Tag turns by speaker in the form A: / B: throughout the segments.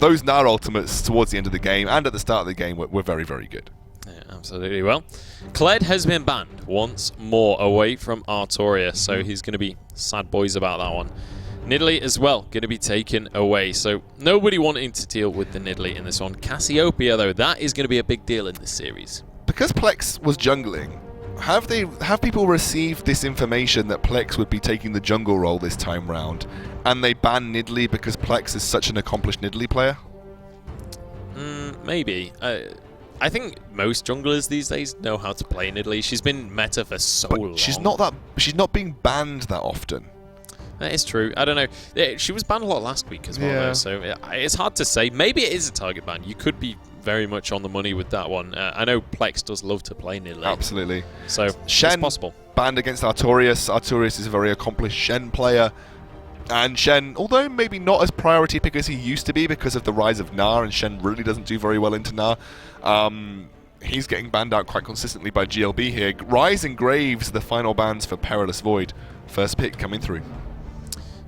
A: those Gnar ultimates towards the end of the game and at the start of the game were very, very good.
B: Yeah, absolutely. Well, Kled has been banned once more away from Artorias, so he's going to be sad boys about that one. Nidalee as well, going to be taken away, so nobody wanting to deal with the Nidalee in this one. Cassiopeia, though, that is going to be a big deal in this series.
A: Because Plex was jungling, have people received this information that Plex would be taking the jungle role this time round, and they ban Nidalee because Plex is such an accomplished Nidalee player?
B: Maybe. I think most junglers these days know how to play Nidalee. She's been meta for so long.
A: She's not being banned that often.
B: That is true. I don't know. She was banned a lot last week as well, though, so it's hard to say. Maybe it is a target ban. You could be very much on the money with that one. I know Plex does love to play Nidalee.
A: Absolutely.
B: So
A: Shen
B: it's possible.
A: Banned against Artorias. Artorias is a very accomplished Shen player. And Shen, although maybe not as priority pick as he used to be because of the rise of Gnar, and Shen really doesn't do very well into Gnar, he's getting banned out quite consistently by GLB here. Rise and Graves, the final bans for Perilous Void. First pick coming through.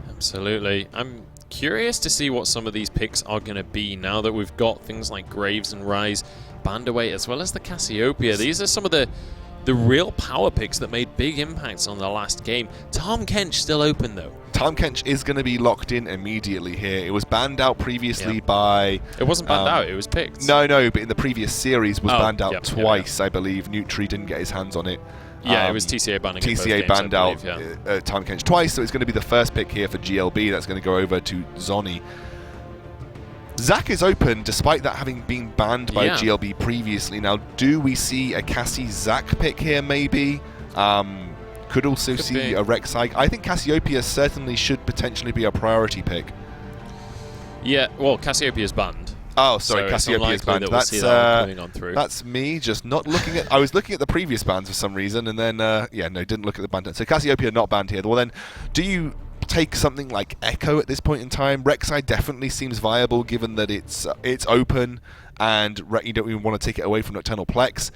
B: Absolutely. I'm curious to see what some of these picks are going to be now that we've got things like Graves and Rise banned away, as well as the Cassiopeia. These are some of the real power picks that made big impacts on the last game. Tahm Kench still open, though.
A: Tahm Kench is going to be locked in immediately here. It was banned out previously by...
B: It wasn't banned out, it was picked.
A: No, but in the previous series was banned out twice, I believe. Nutri didn't get his hands on it.
B: Yeah, it was TCA banning
A: TCA banned out Tahm Kench twice, so it's going to be the first pick here for GLB. That's going to go over to Zoni. Zac is open, despite that having been banned by GLB previously. Now, do we see a Cassie Zac pick here, maybe? Could also see a Rek'Sai. I think Cassiopeia certainly should potentially be a priority pick.
B: Yeah, well, Cassiopeia's banned.
A: Oh, sorry,
B: so
A: Cassiopeia's banned.
B: That's
A: me just not looking at... I was looking at the previous bans for some reason, and then, didn't look at the ban. So Cassiopeia not banned here. Well, then, do you take something like Echo at this point in time? Rek'Sai definitely seems viable, given that it's open, and you don't even want to take it away from Nocturnal Plex.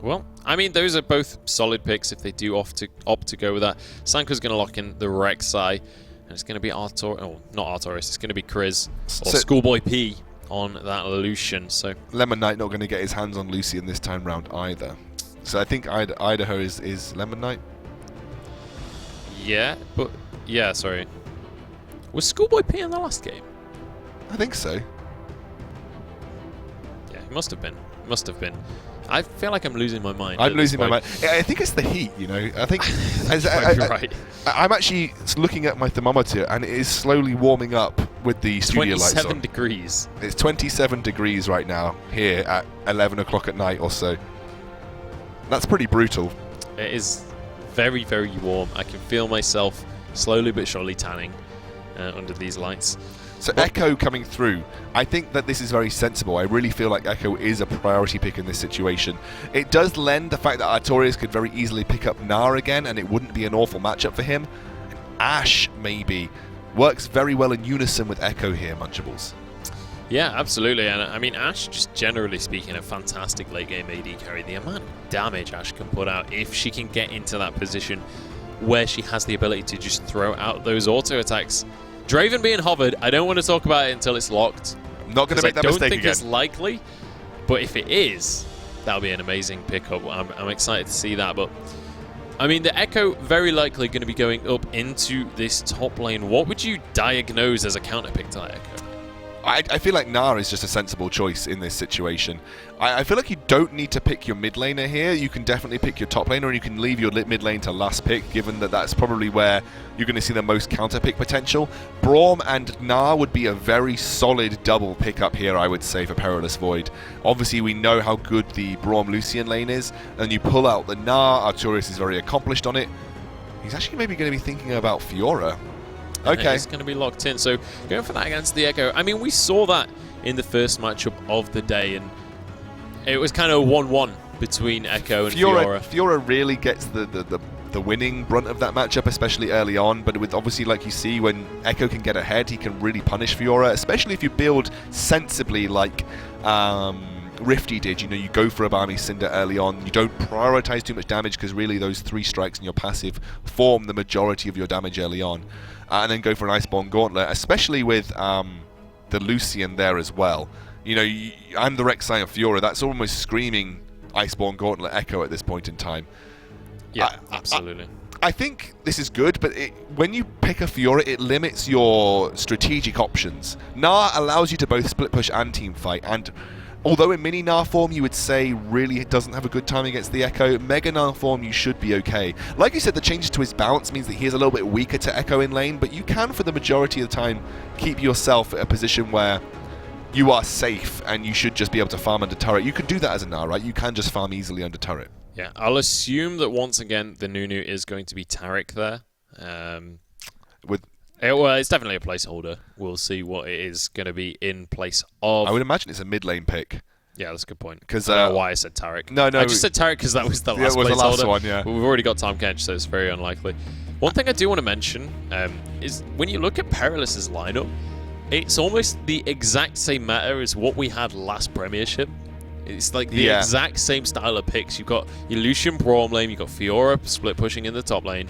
B: Well, I mean, those are both solid picks if they do opt to go with that. Sanka's going to lock in the Rek'Sai. And it's going to be not Artorias, it's going to be Kriz or Schoolboy P on that Lucian. So
A: Lemon Knight not going to get his hands on Lucian this time round either. So I think Idaho is Lemon Knight.
B: Yeah, but sorry. Was Schoolboy P in the last game?
A: I think so.
B: Yeah, he must have been. I feel like I'm losing my mind.
A: I'm losing my mind. I think it's the heat, you know. I think
B: right.
A: I'm actually looking at my thermometer, and it is slowly warming up with the studio lights on.
B: 27 degrees.
A: It's 27 degrees right now here at 11 o'clock at night or so. That's pretty brutal.
B: It is very, very warm. I can feel myself slowly but surely tanning under these lights.
A: So Echo coming through, I think that this is very sensible. I really feel like Echo is a priority pick in this situation. It does lend the fact that Artorias could very easily pick up Gnar again, and it wouldn't be an awful matchup for him. Ashe, maybe, works very well in unison with Echo here, Munchables.
B: Yeah, absolutely. And I mean, Ashe, just generally speaking, a fantastic late game AD carry. The amount of damage Ashe can put out if she can get into that position where she has the ability to just throw out those auto attacks. Draven being hovered, I don't want to talk about it until it's locked.
A: I'm not going to make that mistake again.
B: I don't think it's likely, but if it is, that'll be an amazing pickup. I'm excited to see that. But I mean, the Echo very likely going to be going up into this top lane. What would you diagnose as a counter pick to that Echo?
A: I feel like Gnar is just a sensible choice in this situation. I feel like you don't need to pick your mid laner here. You can definitely pick your top laner, and you can leave your mid lane to last pick, given that that's probably where you're going to see the most counter pick potential. Braum and Gnar would be a very solid double pickup here, I would say, for Perilous Void. Obviously, we know how good the Braum-Lucian lane is, and you pull out the Gnar. Artorias is very accomplished on it. He's actually maybe going to be thinking about Fiora. Okay.
B: It's going to be locked in. So going for that against the Echo. I mean, we saw that in the first matchup of the day, and it was kind of 1-1 between Echo and Fiora.
A: Fiora really gets the winning brunt of that matchup, especially early on. But with obviously, like you see, when Echo can get ahead, he can really punish Fiora, especially if you build sensibly like Rifty did. You know, you go for a Barmy Cinder early on. You don't prioritize too much damage because really those 3 strikes in your passive form the majority of your damage early on. And then go for an Iceborne Gauntlet, especially with the Lucian there as well. You know, and the Rek'Sai and Fiora, that's almost screaming Iceborne Gauntlet Echo at this point in time.
B: Yeah, absolutely.
A: I think this is good, but when you pick a Fiora, it limits your strategic options. Gnar allows you to both split push and team fight, and although in mini Gnar form you would say really it doesn't have a good time against the Echo, Mega Gnar form you should be okay. Like you said, the changes to his bounce means that he is a little bit weaker to Echo in lane, but you can for the majority of the time keep yourself at a position where you are safe and you should just be able to farm under turret. You can do that as a Gnar, right? You can just farm easily under turret.
B: Yeah, I'll assume that once again the Nunu is going to be Taric there. Well, it's definitely a placeholder. We'll see what it is going to be in place of.
A: I would imagine it's a mid lane pick.
B: Yeah, that's a good point.
A: Because
B: I don't know why I said Taric.
A: No,
B: I just said Taric because that was the last
A: it was
B: placeholder.
A: the last one, yeah.
B: But we've already got Tahm Kench, so it's very unlikely. One thing I do want to mention is when you look at Perilous's lineup, it's almost the exact same meta as what we had last Premiership. It's like the exact same style of picks. You've got your Lucian Braum lane, you've got Fiora split pushing in the top lane.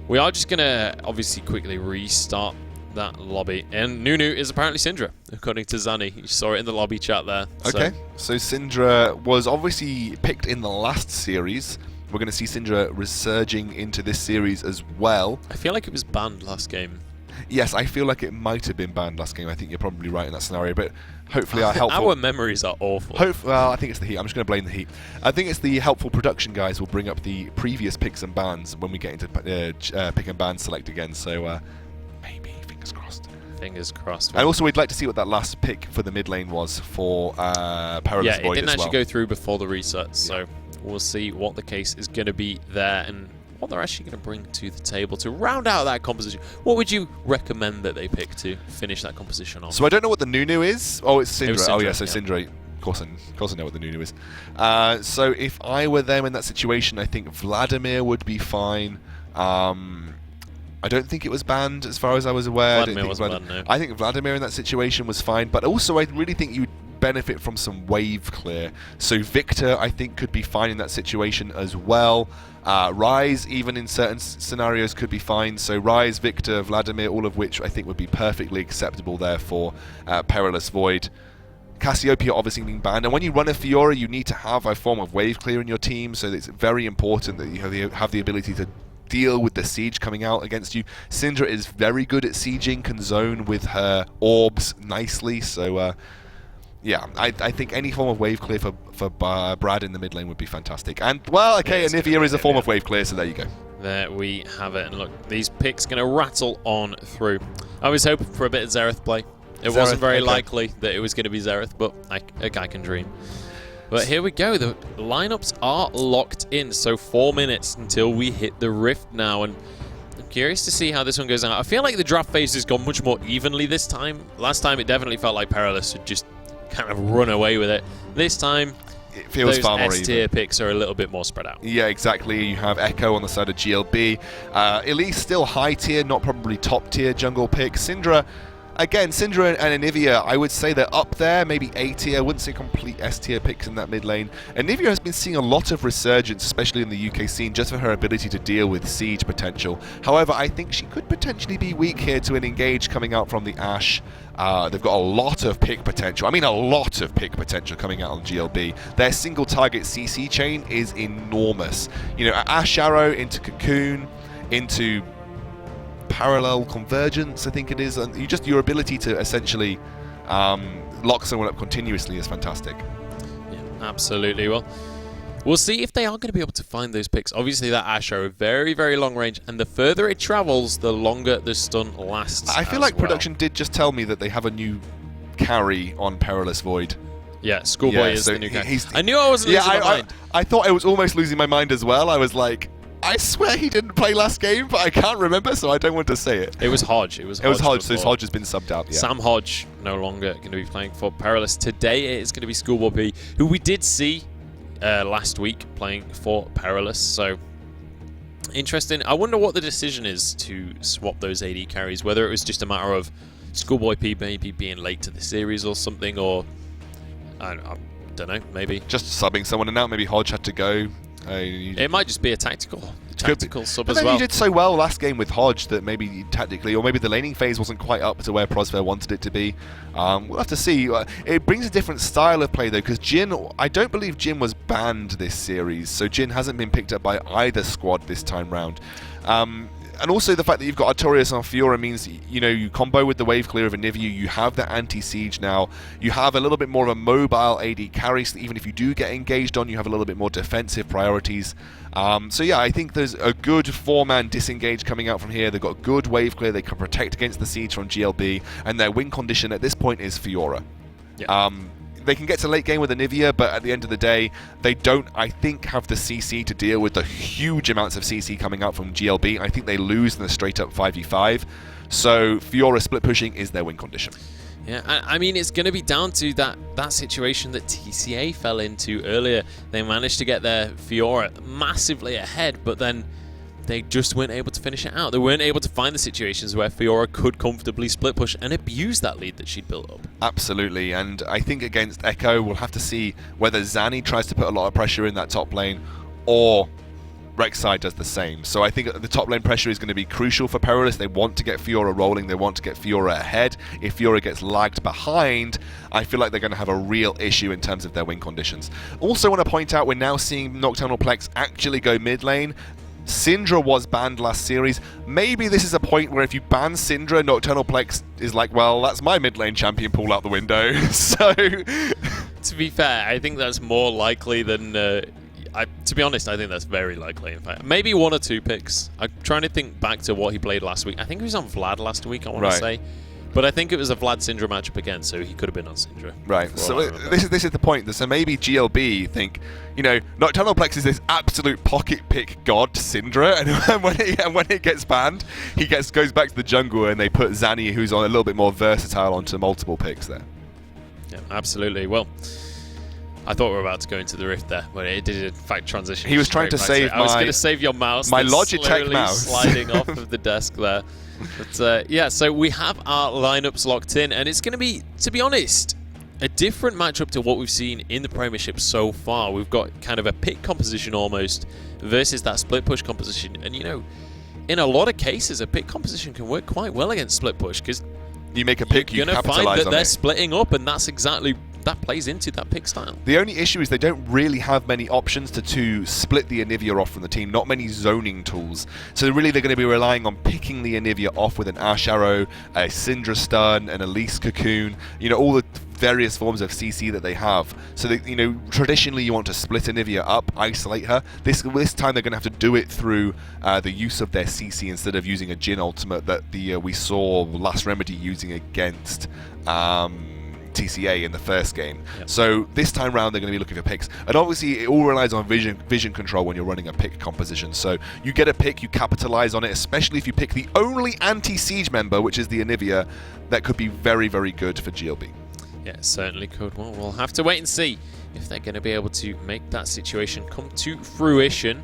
B: We are just going to obviously quickly restart that lobby. And Nunu is apparently Syndra, according to Zanny. You saw it in the lobby chat there.
A: Okay, so Syndra was obviously picked in the last series. We're going to see Syndra resurging into this series as well.
B: I feel like it was banned last game.
A: Yes, I feel like it might have been banned last game. I think you're probably right in that scenario, but hopefully our helpful...
B: Our memories are awful.
A: Well, I think it's the heat. I'm just going to blame the heat. I think it's the helpful production guys will bring up the previous picks and bans when we get into pick and ban select again, so maybe, fingers crossed.
B: Fingers crossed.
A: And also we'd like to see what that last pick for the mid lane was for Perilous Void as well.
B: Yeah, it didn't actually go through before the reset, so we'll see what the case is going to be there and what they're actually going to bring to the table to round out that composition. What would you recommend that they pick to finish that composition off?
A: So I don't know what the Nunu is. Oh, it's Syndra.
B: Syndra,
A: Oh, yeah, so Syndra. Of course I know what the Nunu is. So if I were them in that situation, I think Vladimir would be fine. I don't think it was banned as far as I was aware.
B: Vladimir wasn't banned, no.
A: I think Vladimir in that situation was fine, but also I really think you'd benefit from some wave clear. So Victor, I think, could be fine in that situation as well. Ryze, even in certain scenarios, could be fine. So Ryze, Victor, Vladimir, all of which I think would be perfectly acceptable there for Perilous Void. Cassiopeia obviously being banned, and when you run a Fiora, you need to have a form of wave clear in your team, so it's very important that you have the ability to deal with the siege coming out against you. Syndra is very good at sieging, can zone with her orbs nicely, so yeah, I think any form of wave clear for Brad in the mid lane would be fantastic. And, well, okay, Anivia is a form of wave clear, so there you go. There
B: we have it. And look, these picks going to rattle on through. I was hoping for a bit of Xerath play. It wasn't very likely that it was going to be Xerath, but a guy can dream. But here we go. The lineups are locked in, so 4 minutes until we hit the Rift now. And I'm curious to see how this one goes out. I feel like the draft phase has gone much more evenly this time. Last time it definitely felt like Perilous had just kind of run away with it. This time,
A: it feels
B: those
A: far more
B: S-tier picks are a little bit more spread out.
A: Yeah, exactly. You have Echo on the side of GLB. Elise still high tier, not probably top tier jungle pick. Syndra, again, Syndra and Anivia, I would say they're up there, maybe A tier. I wouldn't say complete S tier picks in that mid lane. Anivia has been seeing a lot of resurgence, especially in the UK scene, just for her ability to deal with siege potential. However, I think she could potentially be weak here to an engage coming out from the Ashe. They've got a lot of pick potential. I mean, a lot of pick potential coming out on GLB. Their single target CC chain is enormous. You know, Ashe Arrow into Cocoon, into Parallel Convergence, I think it is. And your ability to essentially lock someone up continuously is fantastic.
B: Yeah, absolutely. Well, we'll see if they are going to be able to find those picks. Obviously, that Ashe Arrow, very, very long range, and the further it travels, the longer the stun lasts.
A: I feel like production did just tell me that they have a new carry on Perilous Void.
B: Yeah, Schoolboy is the new carry. I knew I wasn't losing my mind.
A: I thought I was almost losing my mind as well. I was like, I swear he didn't play last game, but I can't remember, so I don't want to say it.
B: It was Hodge. It was Hodge,
A: so Hodge has been subbed out. Yeah.
B: Sam Hodge no longer going to be playing for Perilous. Today it is going to be Schoolboy P, who we did see last week playing for Perilous, so interesting. I wonder what the decision is to swap those AD carries, whether it was just a matter of Schoolboy P maybe being late to the series or something, or I don't know, maybe
A: just subbing someone in out. Maybe Hodge had to go.
B: It might just be a tactical tactical sub
A: but
B: as
A: then
B: well.
A: you did so well last game with Hodge that maybe tactically, or maybe the laning phase wasn't quite up to where Prosper wanted it to be. We'll have to see. It brings a different style of play though, because Jhin, I don't believe Jhin was banned this series, so Jhin hasn't been picked up by either squad this time round. And also the fact that you've got Artorias on Fiora means, you know, you combo with the wave clear of Anivia, you have that anti-siege now, you have a little bit more of a mobile AD carry, so that even if you do get engaged on, you have a little bit more defensive priorities. So yeah, I think there's a good 4-man disengage coming out from here. They've got good wave clear, they can protect against the siege from GLB, and their win condition at this point is Fiora.
B: Yeah.
A: They can get to late game with Anivia, but at the end of the day, they don't, I think, have the CC to deal with the huge amounts of CC coming out from GLB. I think they lose in the straight-up 5v5. So Fiora split pushing is their win condition.
B: Yeah, I mean, it's going to be down to that situation that TCA fell into earlier. They managed to get their Fiora massively ahead, but then they just weren't able to finish it out. They weren't able to find the situations where Fiora could comfortably split push and abuse that lead that she'd built up.
A: Absolutely, and I think against Echo, we'll have to see whether Zanny tries to put a lot of pressure in that top lane, or Rek'Sai does the same. So I think the top lane pressure is going to be crucial for Perilous. They want to get Fiora rolling, they want to get Fiora ahead. If Fiora gets lagged behind, I feel like they're going to have a real issue in terms of their win conditions. Also want to point out, we're now seeing Nocturnal Plex actually go mid lane. Syndra was banned last series. Maybe this is a point where if you ban Syndra, Nocturnal Plex is like, well, that's my mid lane champion pool out the window. So,
B: to be fair, I think that's more likely than... to be honest, I think that's very likely, in fact. Maybe 1 or 2 picks. I'm trying to think back to what he played last week. I think he was on Vlad last week, I want to say. But I think it was a Vlad Syndra matchup again, so he could have been on Syndra.
A: Right. So this is the point. So maybe GLB think, you know, Nocturnal Plex is this absolute pocket pick god Syndra, and when it gets banned, he goes back to the jungle, and they put Zanny, who's on a little bit more versatile, onto multiple picks there.
B: Yeah, absolutely. Well, I thought we were about to go into the rift there, but it did in fact transition.
A: He was trying to save
B: I was going to save your mouse.
A: My Logitech mouse
B: sliding off of the desk there. But yeah, so we have our lineups locked in, and it's going to be, to be honest, a different matchup to what we've seen in the Premiership so far. We've got kind of a pick composition almost versus that split push composition, and you know, in a lot of cases, a pick composition can work quite well against split push because
A: you make a pick, you capitalize on it.
B: You're going to find that they're splitting up, and that's exactly. That plays into that pick style. The
A: only issue is they don't really have many options to split the Anivia off from the team, not many zoning tools. So really they're going to be relying on picking the Anivia off with an Ash Arrow, a Syndra Stun, an Elise Cocoon, you know, all the various forms of CC that they have. So that, you know, traditionally you want to split Anivia up, isolate her. This time they're going to have to do it through the use of their CC instead of using a Jhin ultimate that we saw Last Remedy using against TCA in the first game. Yep. So this time round they're going to be looking for picks, and obviously it all relies on vision control when you're running a pick composition. So you get a pick, you capitalize on it, especially if you pick the only anti-siege member, which is the Anivia. That could be very, very good for GLB.
B: Yeah, it certainly could. Well, we'll have to wait and see if they're going to be able to make that situation come to fruition,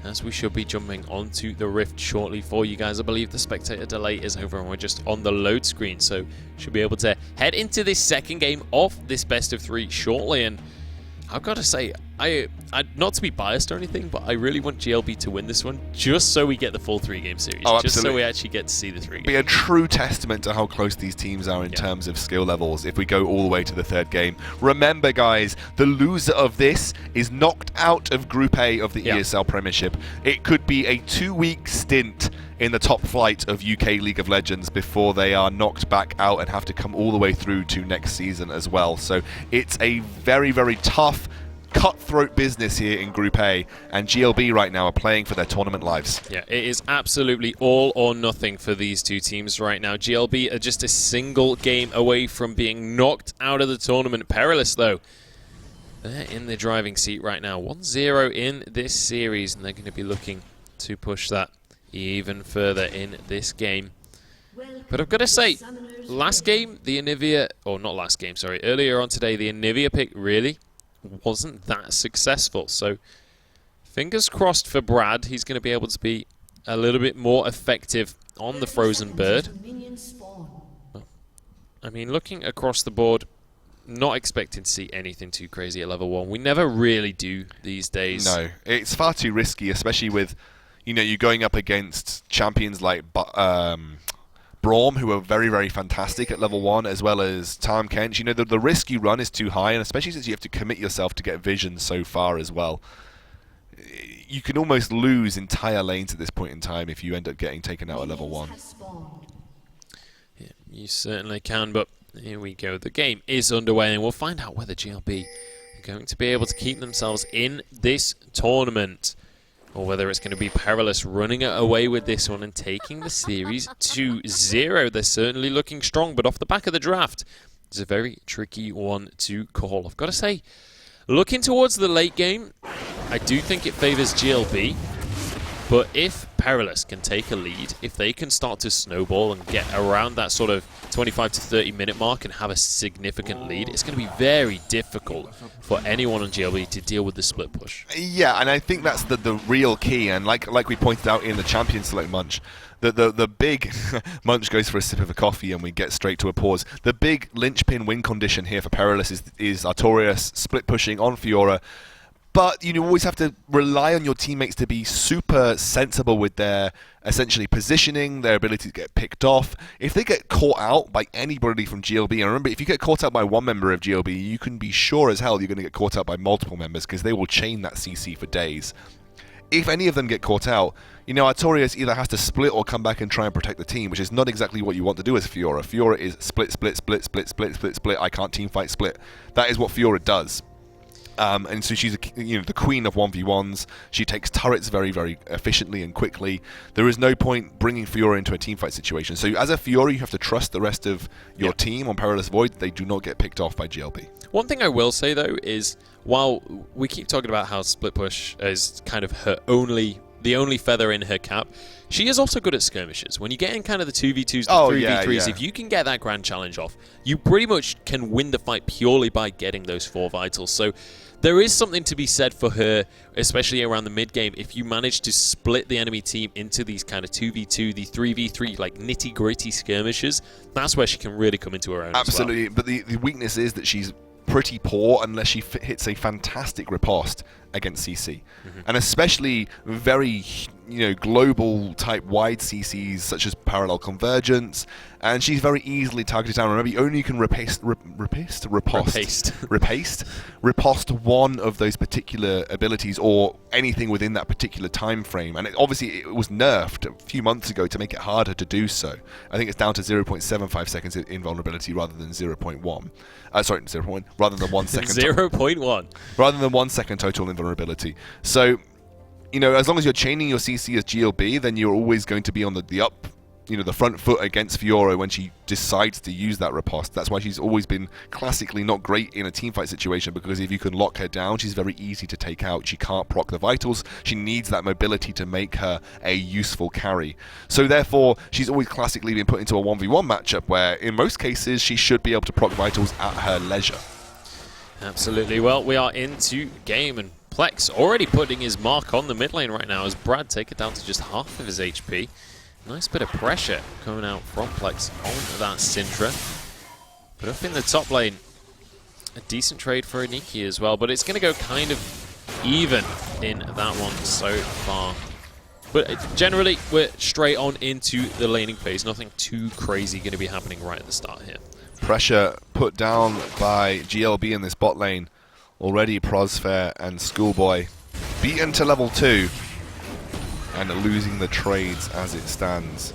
B: as we should be jumping onto the Rift shortly for you guys. I believe the spectator delay is over and we're just on the load screen, so should be able to head into this second game of this best of 3 shortly. And I've got to say, I not to be biased or anything, but I really want GLB to win this one, just so we get the full 3-game series.
A: Oh,
B: just so we actually get to see the 3 games.
A: Be a true testament to how close these teams are in terms of skill levels if we go all the way to the 3rd game. Remember, guys, the loser of this is knocked out of Group A of the ESL Premiership. It could be a 2-week stint in the top flight of UK League of Legends before they are knocked back out and have to come all the way through to next season as well. So it's a very, very tough, cutthroat business here in Group A, and GLB right now are playing for their tournament lives.
B: Yeah, it is absolutely all or nothing for these two teams right now. GLB are just a single game away from being knocked out of the tournament. Perilous, though, they're in the driving seat right now. 1-0 in this series, and they're going to be looking to push that even further in this game. But I've got to say, last game, the Anivia, or not last game, sorry, earlier on today, the Anivia pick really wasn't that successful. So fingers crossed for Brad. He's going to be able to be a little bit more effective on the Frozen Bird. I mean, looking across the board, not expecting to see anything too crazy at level 1. We never really do these days.
A: No, it's far too risky, especially with, You know, you're going up against champions like Braum, who are very, very fantastic at level 1, as well as Tom Kench. You know, the risk you run is too high, and especially since you have to commit yourself to get vision so far as well. You can almost lose entire lanes at this point in time if you end up getting taken out at level 1.
B: Yeah, you certainly can, but here we go. The game is underway, and we'll find out whether GLB are going to be able to keep themselves in this tournament, or whether it's going to be Perilous running away with this one and taking the series 2-0. They're certainly looking strong, but off the back of the draft, it's a very tricky one to call. I've got to say, looking towards the late game, I do think it favours GLB, but if Perilous can take a lead, if they can start to snowball and get around that sort of 25 to 30 minute mark and have a significant lead, it's going to be very difficult for anyone on GLB to deal with the split push.
A: Yeah, and I think that's the real key, and like we pointed out in the Champion Select Munch, the big Munch goes for a sip of a coffee and we get straight to a pause. The big linchpin win condition here for Perilous is Artorias split pushing on Fiora. But you always have to rely on your teammates to be super sensible with their, essentially, positioning, their ability to get picked off. If they get caught out by anybody from GLB, and remember, if you get caught out by one member of GLB, you can be sure as hell you're going to get caught out by multiple members, because they will chain that CC for days. If any of them get caught out, you know, Artorias either has to split or come back and try and protect the team, which is not exactly what you want to do as Fiora. Fiora is split, split, split, split, split, split, split, I can't teamfight, split. That is what Fiora does. And so she's the queen of 1v1s. She takes turrets very, very efficiently and quickly. There is no point bringing Fiora into a teamfight situation. So as a Fiora, you have to trust the rest of your team on Perilous Void. They do not get picked off by GLB. One
B: thing I will say, though, is while we keep talking about how split push is kind of the only feather in her cap, she is also good at skirmishes. When you get in kind of the 2v2s, the 3v3s, if you can get that grand challenge off, you pretty much can win the fight purely by getting those 4 vitals. So there is something to be said for her, especially around the mid-game. If you manage to split the enemy team into these kind of 2v2, the 3v3, like nitty-gritty skirmishes, that's where she can really come into her own.
A: Absolutely,
B: as well.
A: But the weakness is that she's pretty poor unless she hits a fantastic riposte against CC. And especially very, global type wide CCs such as parallel convergence, and she's very easily targeted down. Remember, you only can riposte one of those particular abilities or anything within that particular time frame. And obviously it was nerfed a few months ago to make it harder to do so. I think it's down to 0.75 seconds invulnerability rather than 0.1. Sorry, 0.1 rather than 1 second.
B: 0.1
A: rather than 1 second total invulnerability. So, as long as you're chaining your CC as GLB, then you're always going to be on the up, the front foot against Fiora when she decides to use that riposte. That's why she's always been classically not great in a teamfight situation, because if you can lock her down, she's very easy to take out. She can't proc the vitals. She needs that mobility to make her a useful carry. So therefore, she's always classically been put into a 1v1 matchup where, in most cases, she should be able to proc vitals at her leisure.
B: Absolutely. Well, we are into game, and Plex already putting his mark on the mid lane right now as Brad take it down to just half of his HP. Nice bit of pressure coming out from Plex on that Syndra. But up in the top lane, a decent trade for Aniki as well, but it's going to go kind of even in that one so far. But generally, we're straight on into the laning phase. Nothing too crazy going to be happening right at the start here.
A: Pressure put down by GLB in this bot lane. Already Prosfair and Schoolboy beaten to level 2 and losing the trades as it stands.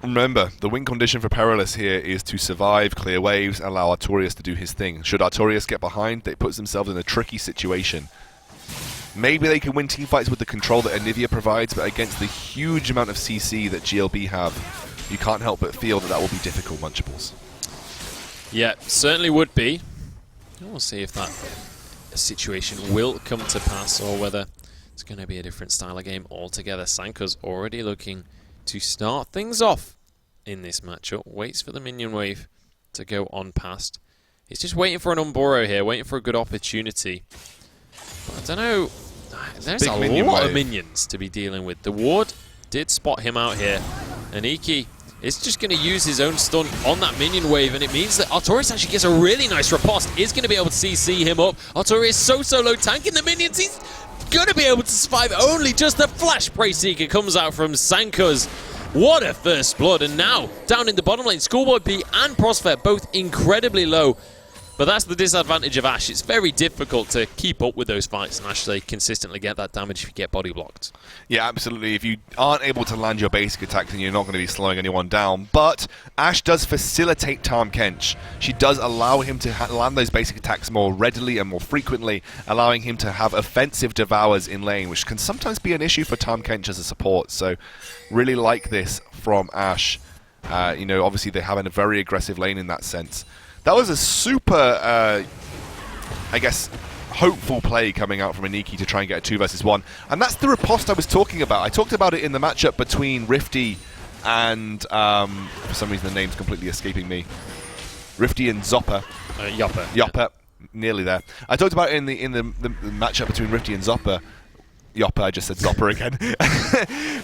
A: Remember, the win condition for Perilous here is to survive, clear waves, and allow Artorias to do his thing. Should Artorias get behind, it puts themselves in a tricky situation. Maybe they can win teamfights with the control that Anivia provides, but against the huge amount of CC that GLB have, you can't help but feel that will be difficult, Munchables.
B: Yeah, certainly would be. We'll see if that situation will come to pass or whether it's going to be a different style of game altogether. Sanka's already looking to start things off in this matchup. Waits for the minion wave to go on past. He's just waiting for an Umboro here, waiting for a good opportunity. But I don't know. There's a lot of minions to be dealing with. The ward did spot him out here. Aniki is just going to use his own stun on that minion wave, and it means that Artorias actually gets a really nice riposte. Is going to be able to CC him up. Artorias so low tanking the minions. He's going to be able to survive. Only just a flash Prey Seeker comes out from Sankuz. What a first blood. And now, down in the bottom lane, Schoolboy B and Prosper both incredibly low. But that's the disadvantage of Ashe. It's very difficult to keep up with those fights and actually consistently get that damage if you get body blocked.
A: Yeah, absolutely. If you aren't able to land your basic attacks, then you're not going to be slowing anyone down. But Ashe does facilitate Tahm Kench. She does allow him to land those basic attacks more readily and more frequently, allowing him to have offensive devours in lane, which can sometimes be an issue for Tahm Kench as a support. So really like this from Ashe. You know, obviously they have a very aggressive lane in that sense. That was a super, I guess, hopeful play coming out from Aniki to try and get a 2 versus 1. And that's the riposte I was talking about. I talked about it in the matchup between Rifty and, for some reason the name's completely escaping me, Rifty and Zopper.
B: Yopper.
A: Yopper, nearly there. I talked about it in the matchup between Rifty and Zopper. Yopper, I just said Zopper again.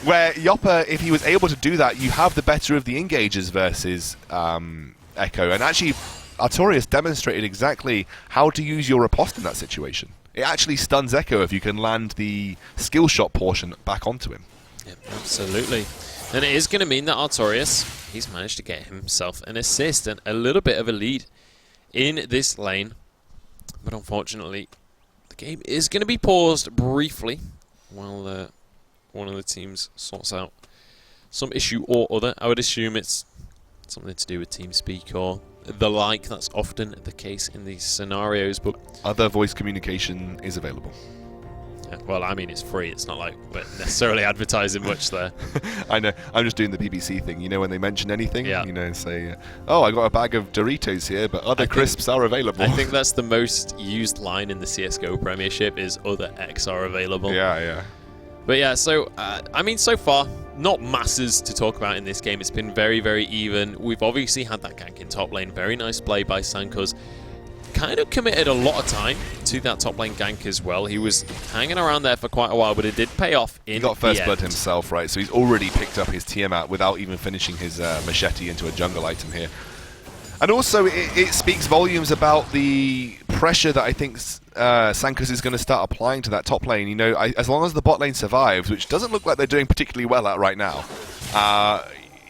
A: Where Yopper, if he was able to do that, you have the better of the engagers versus Echo. And actually, Artorias demonstrated exactly how to use your riposte in that situation. It actually stuns Echo if you can land the skill shot portion back onto him.
B: Yep, absolutely. And it is going to mean that Artorias, he's managed to get himself an assist and a little bit of a lead in this lane. But unfortunately, the game is going to be paused briefly while one of the teams sorts out some issue or other. I would assume it's something to do with TeamSpeak or the like. That's often the case in these scenarios, but
A: other voice communication is available.
B: Yeah, well, I mean, it's free. It's not like we're necessarily advertising much there.
A: I know. I'm just doing the BBC thing. You know, when they mention anything,
B: yeah.
A: You know, say, "Oh, I got a bag of Doritos here, but other crisps are available."
B: I think that's the most used line in the CS:GO Premiership is "other X are available."
A: Yeah, yeah.
B: But yeah, so, I mean, so far, not masses to talk about in this game. It's been very, very even. We've obviously had that gank in top lane. Very nice play by Sankuz. Kind of committed a lot of time to that top lane gank as well. He was hanging around there for quite a while, but it did pay off in the end. He got
A: first blood himself, right? So he's already picked up his Tiamat without even finishing his machete into a jungle item here. And also, it speaks volumes about the pressure that I think Sankuz is going to start applying to that top lane. You know, as long as the bot lane survives, which doesn't look like they're doing particularly well at right now,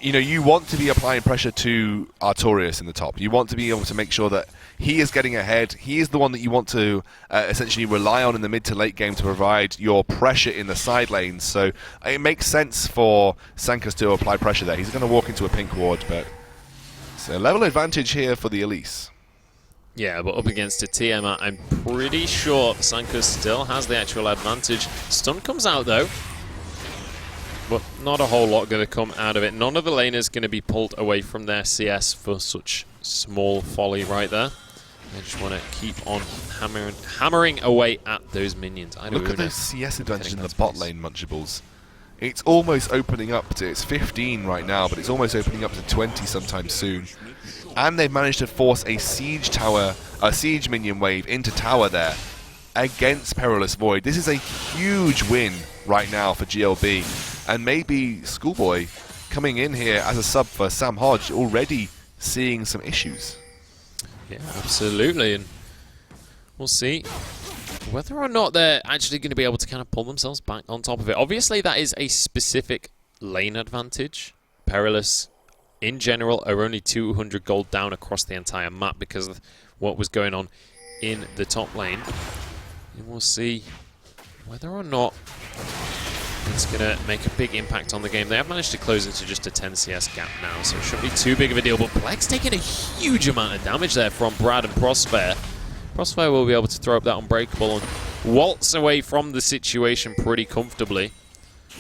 A: you know, you want to be applying pressure to Artorias in the top. You want to be able to make sure that he is getting ahead. He is the one that you want to essentially rely on in the mid to late game to provide your pressure in the side lanes. So it makes sense for Sankuz to apply pressure there. He's going to walk into a pink ward, but it's a level advantage here for the Elise.
B: Yeah, but up against a Tiamat, I'm pretty sure Sankuz still has the actual advantage. Stun comes out though, but not a whole lot going to come out of it. None of the laners going to be pulled away from their CS for such small folly right there. They just want to keep on hammering away at those minions.
A: Look at those CS advantage in the bot lane, Munchables. It's almost opening up to, it's 15 right now, but it's almost opening up to 20 sometime soon. And they've managed to force a siege minion wave into tower there against Perilous Void. This is a huge win right now for GLB. And maybe Schoolboy coming in here as a sub for Sam Hodge already seeing some issues.
B: Yeah, absolutely. And we'll see whether or not they're actually going to be able to kind of pull themselves back on top of it. Obviously, that is a specific lane advantage. Perilous, in general, are only 200 gold down across the entire map because of what was going on in the top lane. And we'll see whether or not it's going to make a big impact on the game. They have managed to close into just a 10 CS gap now, so it shouldn't be too big of a deal. But Black's taking a huge amount of damage there from Brad and Prosper. Prosper will be able to throw up that Unbreakable and waltz away from the situation pretty comfortably.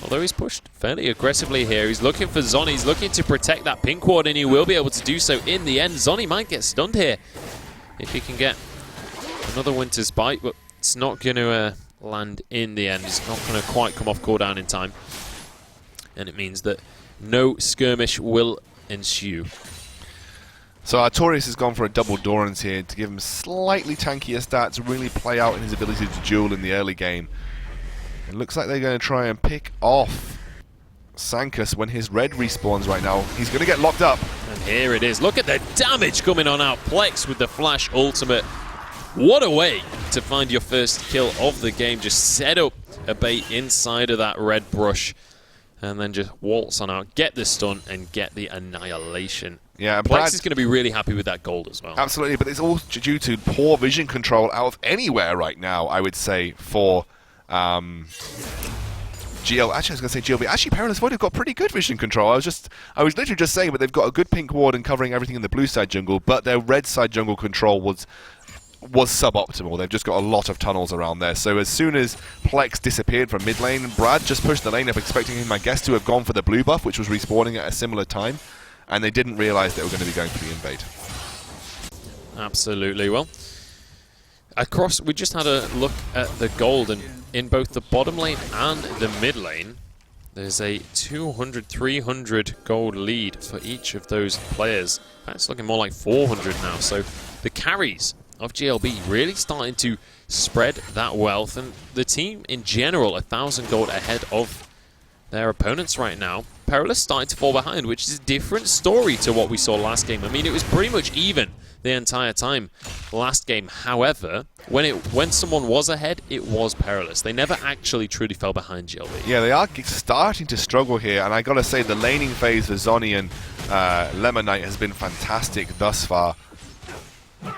B: Although he's pushed fairly aggressively here. He's looking for Zon. He's looking to protect that pink ward, and he will be able to do so in the end. Zonny might get stunned here if he can get another Winter's Bite, but it's not going to land in the end. It's not going to quite come off cooldown in time. And it means that no skirmish will ensue.
A: So Artorias has gone for a double Doran's here to give him slightly tankier stats, really play out in his ability to duel in the early game. It looks like they're going to try and pick off Sankuz when his red respawns right now. He's going to get locked up.
B: And here it is. Look at the damage coming on out. Plex with the flash ultimate. What a way to find your first kill of the game. Just set up a bait inside of that red brush and then just waltz on out, get the stun, and get the annihilation.
A: Yeah,
B: Plex is going to be really happy with that gold as well.
A: Absolutely, but it's all due to poor vision control out of anywhere right now, I would say, for GL. Actually, I was going to say GLB. Actually, Perilous Void have got pretty good vision control. I was literally just saying, but they've got a good pink ward and covering everything in the blue side jungle, but their red side jungle control was suboptimal. They've just got a lot of tunnels around there. So as soon as Plex disappeared from mid lane, Brad just pushed the lane up, expecting him, I guess, to have gone for the blue buff, which was respawning at a similar time, and they didn't realize they were going to be going for the invade.
B: Absolutely. Well, across, we just had a look at the gold, and in both the bottom lane and the mid lane, there's a 200, 300 gold lead for each of those players. In fact, it's looking more like 400 now. So the carries of GLB really starting to spread that wealth, and the team in general 1,000 gold ahead of their opponents right now. Perilous starting to fall behind, which is a different story to what we saw last game. I mean, it was pretty much even the entire time last game. However, when someone was ahead, it was Perilous. They never actually truly fell behind GLB.
A: Yeah, they are starting to struggle here, and I gotta say the laning phase for Zoni and Lemonite has been fantastic thus far.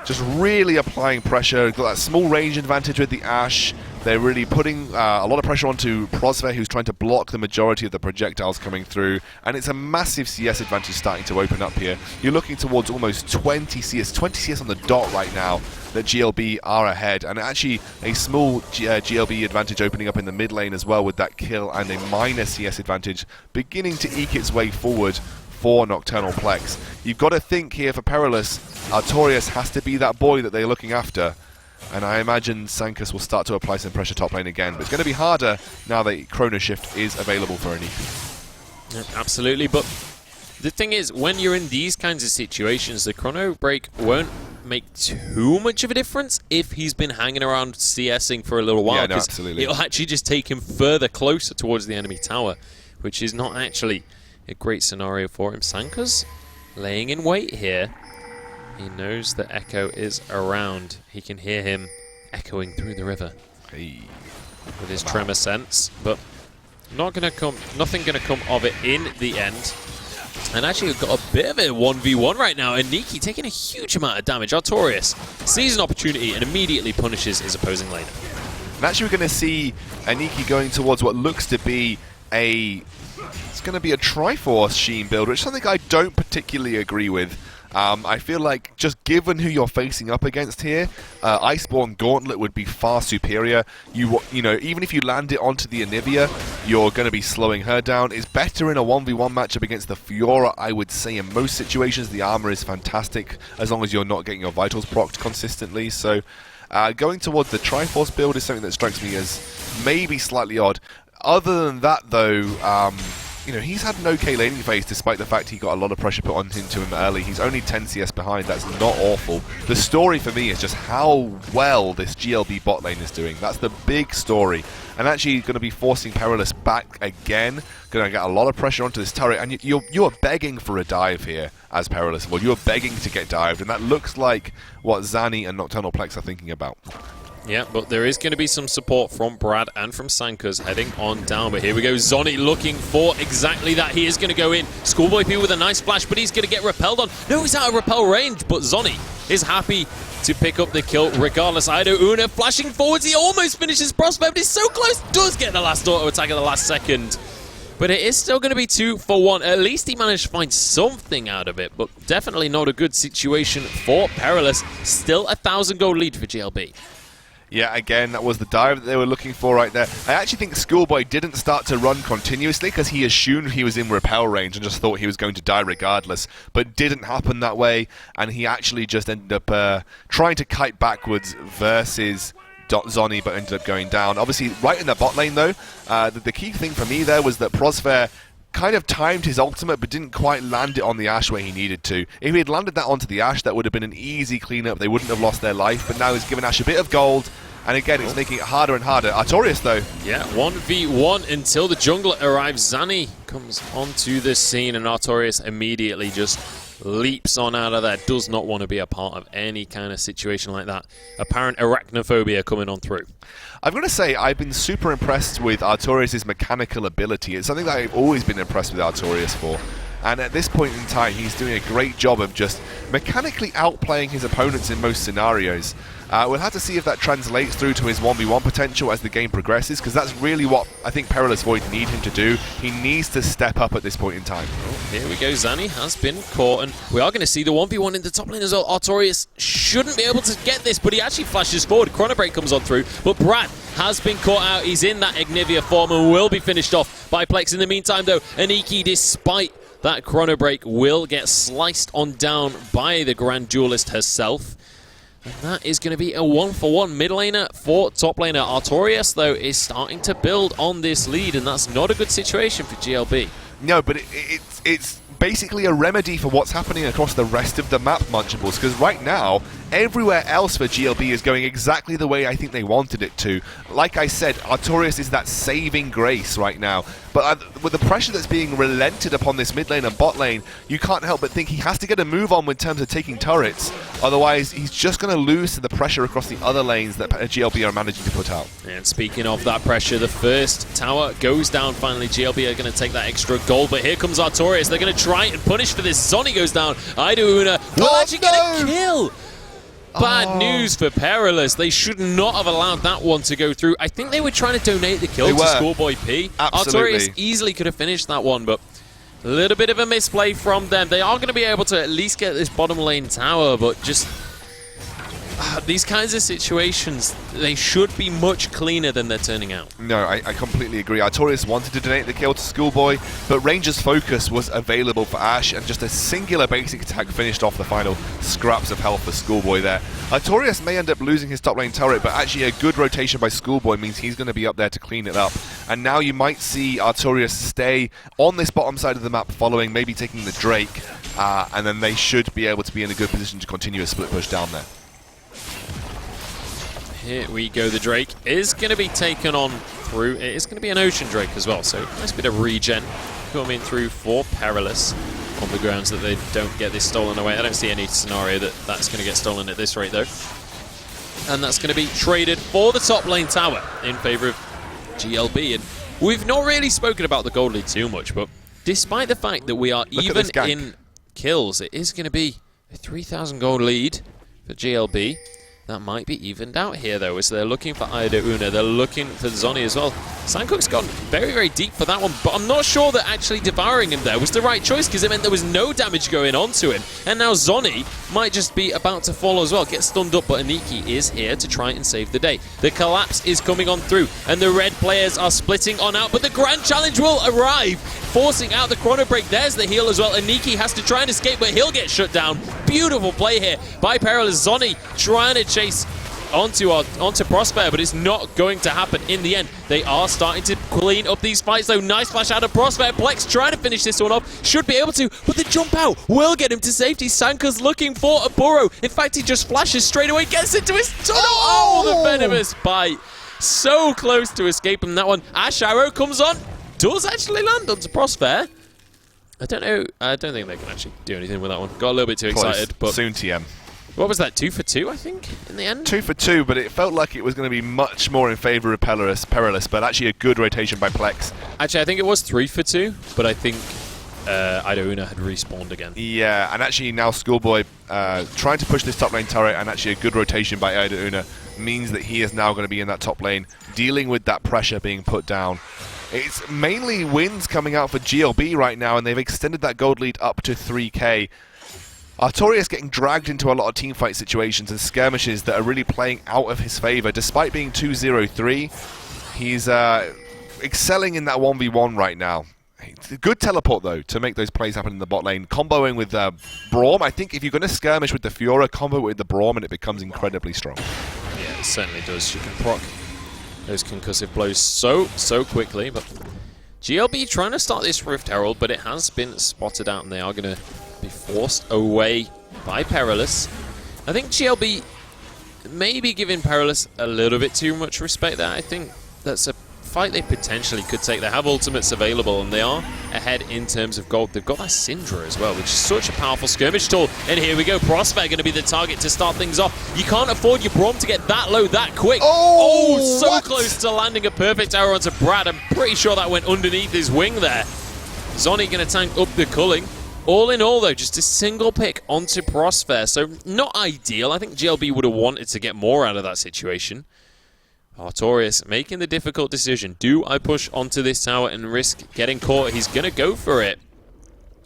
A: Just really applying pressure. Got that small range advantage with the Ashe. They're really putting a lot of pressure onto Prosver, who's trying to block the majority of the projectiles coming through. And it's a massive CS advantage starting to open up here. You're looking towards almost 20 CS on the dot right now that GLB are ahead. And actually a small GLB advantage opening up in the mid lane as well with that kill, and a minor CS advantage beginning to eke its way forward for Nocturnal Plex. You've got to think here for Perilous, Artorias has to be that boy that they're looking after. And I imagine Sankus will start to apply some pressure top lane again. But it's going to be harder now that Chrono Shift is available for Aniki.
B: Yeah, absolutely, but the thing is, when you're in these kinds of situations, the Chrono Break won't make too much of a difference if he's been hanging around CSing for a little while.
A: Yeah, no, absolutely.
B: It'll actually just take him further closer towards the enemy tower, which is not actually a great scenario for him. Sankus laying in wait here. He knows that Echo is around. He can hear him echoing through the river with his tremor sense, but nothing gonna come of it in the end. And actually, we've got a bit of a 1v1 right now. Aniki taking a huge amount of damage. Artorias sees an opportunity and immediately punishes his opposing laner.
A: And actually, we're going to see Aniki going towards what looks to be it's going to be a Triforce Sheen build, which is something I don't particularly agree with. I feel like, just given who you're facing up against here, Iceborne Gauntlet would be far superior. You know, even if you land it onto the Anivia, you're going to be slowing her down. It's better in a 1v1 matchup against the Fiora, I would say. In most situations, the armor is fantastic, as long as you're not getting your vitals procced consistently. So, going towards the Triforce build is something that strikes me as maybe slightly odd. Other than that, though, you know, he's had an okay laning phase despite the fact he got a lot of pressure put into him early. He's only 10 CS behind. That's not awful. The story for me is just how well this GLB bot lane is doing. That's the big story. And actually going to be forcing Perilous back again. Going to get a lot of pressure onto this turret. And you are begging for a dive here as Perilous. Well, you are begging to get dived. And that looks like what Zani and Nocturnal Plex are thinking about.
B: Yeah, but there is going to be some support from Brad and from Sankus heading on down. But here we go, Zoni looking for exactly that. He is going to go in. Schoolboy P with a nice flash, but he's going to get repelled on. No, he's out of repel range, but Zoni is happy to pick up the kill regardless. Ido Una flashing forwards. He almost finishes Prospect, but he's so close. Does get the last auto attack at the last second. But it is still going to be 2 for 1. At least he managed to find something out of it, but definitely not a good situation for Perilous. Still 1,000 gold lead for GLB.
A: Yeah, again, that was the dive that they were looking for right there. I actually think Schoolboy didn't start to run continuously because he assumed he was in repel range and just thought he was going to die regardless. But it didn't happen that way, and he actually just ended up trying to kite backwards versus Zoni, but ended up going down. Obviously, right in the bot lane, though, the key thing for me there was that Prosver kind of timed his ultimate but didn't quite land it on the Ashe where he needed to. If he had landed that onto the Ashe, that would have been an easy cleanup. They wouldn't have lost their life, but now he's given Ashe a bit of gold, and again, it's making it harder and harder. Artorias, though.
B: Yeah, 1v1 until the jungler arrives. Zani comes onto the scene, and Artorias immediately just leaps on out of there. Does not want to be a part of any kind of situation like that. Apparent arachnophobia coming on through.
A: I've got to say, I've been super impressed with Artorias' mechanical ability. It's something that I've always been impressed with Artorias for. And at this point in time, he's doing a great job of just mechanically outplaying his opponents in most scenarios. We'll have to see if that translates through to his 1v1 potential as the game progresses, because that's really what I think Perilous Void need him to do. He needs to step up at this point in time.
B: Oh, here we go. Zanny has been caught, and we are going to see the 1v1 in the top lane as well. Artorias shouldn't be able to get this, but he actually flashes forward. Chrono Break comes on through, but Brad has been caught out. He's in that Ignivia form and will be finished off by Plex. In the meantime, though, Aniki, despite that Chrono Break, will get sliced on down by the Grand Duelist herself. And that is going to be a 1-for-1 mid laner for top laner. Artorias, though, is starting to build on this lead, and that's not a good situation for GLB.
A: No, but it's basically a remedy for what's happening across the rest of the map, Munchables, because right now, everywhere else for GLB is going exactly the way I think they wanted it to. Like I said, Artorias is that saving grace right now. But with the pressure that's being relented upon this mid lane and bot lane, you can't help but think he has to get a move on in terms of taking turrets. Otherwise, he's just going to lose to the pressure across the other lanes that GLB are managing to put out.
B: And speaking of that pressure, the first tower goes down finally. GLB are going to take that extra gold, but here comes Artorias. They're going to try and punish for this. Zonny goes down. Idauna will actually get a kill. Bad news for Perilous. They should not have allowed that one to go through. I think they were trying to donate the kill to Schoolboy P.
A: Absolutely.
B: Artorias easily could have finished that one, but a little bit of a misplay from them. They are going to be able to at least get this bottom lane tower, but just these kinds of situations, they should be much cleaner than they're turning out.
A: No, I completely agree. Artorias wanted to donate the kill to Schoolboy, but Ranger's focus was available for Ash, and just a singular basic attack finished off the final scraps of health for Schoolboy there. Artorias may end up losing his top lane turret, but actually a good rotation by Schoolboy means he's going to be up there to clean it up. And now you might see Artorias stay on this bottom side of the map following, maybe taking the Drake, and then they should be able to be in a good position to continue a split push down there.
B: Here we go. The Drake is going to be taken on through. It is going to be an Ocean Drake as well, so nice bit of regen coming through for Perilous on the grounds that they don't get this stolen away. I don't see any scenario that that's going to get stolen at this rate, though. And that's going to be traded for the top lane tower in favor of GLB. And we've not really spoken about the gold lead too much, but despite the fact that we are even in kills, it is going to be a 3,000 gold lead for GLB. That might be evened out here, though, as they're looking for Idauna. They're looking for Zonny as well. Sankook's gone very, very deep for that one, but I'm not sure that actually devouring him there was the right choice, because it meant there was no damage going on to him. And now Zonny might just be about to fall as well. Get stunned up, but Aniki is here to try and save the day. The collapse is coming on through, and the red players are splitting on out, but the Grand Challenge will arrive, forcing out the Chrono Break. There's the heal as well. Aniki has to try and escape, but he'll get shut down. Beautiful play here by Perilous. Zonny trying to chase onto Prosper, but it's not going to happen in the end. They are starting to clean up these fights, though. Nice flash out of Prosper. Plex trying to finish this one off. Should be able to, but the jump out will get him to safety. Sanka's looking for a burrow. In fact, he just flashes straight away, gets into his tunnel. Oh, the venomous bite. So close to escaping that one. Ash Arrow comes on. Does actually land onto Prosper. I don't know. I don't think they can actually do anything with that one. Got a little bit too excited. But
A: soon TM.
B: What was that, 2 for 2, I think, in the end?
A: 2 for 2, but it felt like it was going to be much more in favour of Perilous, but actually a good rotation by Plex.
B: Actually, I think it was 3 for 2, but I think Idauna had respawned again.
A: Yeah, and actually now Schoolboy trying to push this top lane turret, and actually a good rotation by Idauna means that he is now going to be in that top lane, dealing with that pressure being put down. It's mainly wins coming out for GLB right now, and they've extended that gold lead up to 3k. Artorias getting dragged into a lot of teamfight situations and skirmishes that are really playing out of his favour. Despite being 2-0-3, he's excelling in that 1v1 right now. Good teleport, though, to make those plays happen in the bot lane. Comboing with Braum. I think if you're going to skirmish with the Fiora, combo with the Braum and it becomes incredibly strong.
B: Yeah, it certainly does. You can proc those concussive blows so quickly, but GLB trying to start this Rift Herald, but it has been spotted out, and they are going to be forced away by Perilous. I think GLB maybe giving Perilous a little bit too much respect there. I think that's a fight they potentially could take. They have ultimates available, and they are ahead in terms of gold. They've got that Syndra as well, which is such a powerful skirmish tool. And here we go. Prospect going to be the target to start things off. You can't afford your Braum to get that low that quick.
A: Oh,
B: so
A: what?
B: close to landing a perfect arrow onto Brad. I'm pretty sure that went underneath his wing there. Zoni going to tank up the culling. All in all, though, just a single pick onto Prospect. So not ideal. I think GLB would have wanted to get more out of that situation. Artorias making the difficult decision. Do I push onto this tower and risk getting caught? He's going to go for it.